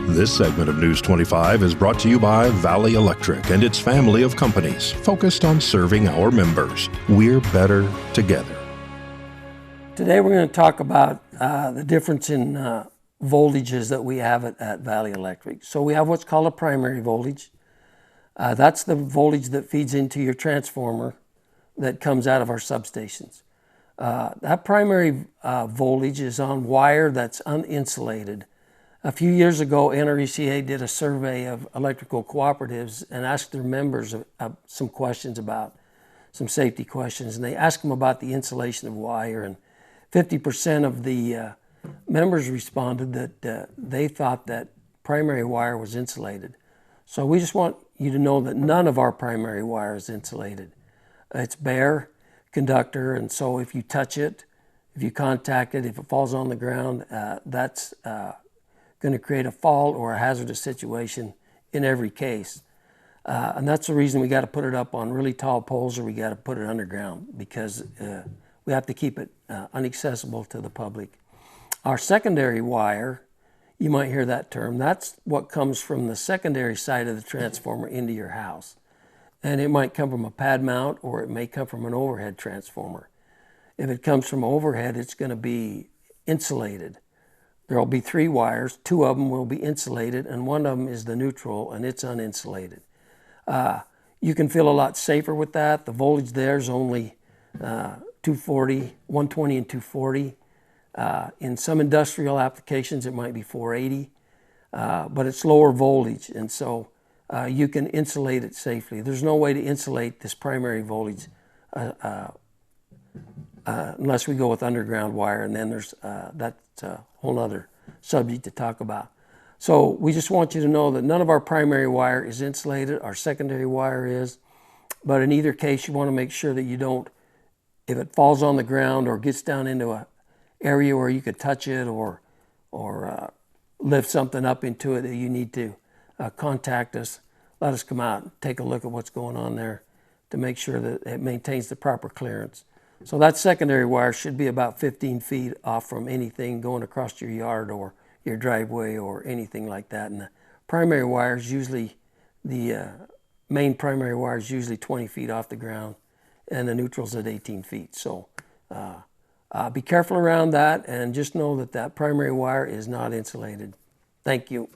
This segment of News 25 is brought to you by Valley Electric and its family of companies focused on serving our members. We're better together. Today we're going to talk about the difference in voltages that we have at Valley Electric. So we have what's called a primary voltage. That's the voltage that feeds into your transformer that comes out of our substations. That primary voltage is on wire that's uninsulated. A few years ago, NRECA did a survey of electrical cooperatives and asked their members some questions about some safety questions. And they asked them about the insulation of wire, and 50% of the members responded that they thought that primary wire was insulated. So we just want you to know that none of our primary wire is insulated. It's bare conductor, and so if you touch it, if you contact it, if it falls on the ground, that's going to create a fault or a hazardous situation in every case. And that's the reason we got to put it up on really tall poles, or we got to put it underground, because we have to keep it inaccessible to the public. Our secondary wire, you might hear that term, that's what comes from the secondary side of the transformer into your house. And it might come from a pad mount, or it may come from an overhead transformer. If it comes from overhead, it's going to be insulated. There will be 3 wires, 2 of them will be insulated, and 1 of them is the neutral, and it's uninsulated. You can feel a lot safer with that. The voltage there is only 240, 120 and 240. In some industrial applications, it might be 480, but it's lower voltage, and so you can insulate it safely. There's no way to insulate this primary voltage unless we go with underground wire, and then there's that's a whole other subject to talk about. So we just want you to know that none of our primary wire is insulated. Our secondary wire is, but in either case, you want to make sure that you don't, if it falls on the ground or gets down into an area where you could touch it or lift something up into it, that you need to contact us. Let us come out and take a look at what's going on there to make sure that it maintains the proper clearance. So that secondary wire should be about 15 feet off from anything going across your yard or your driveway or anything like that. And the primary wire is usually, the main primary wire is usually 20 feet off the ground, and the neutral's at 18 feet. So be careful around that, and just know that that primary wire is not insulated. Thank you.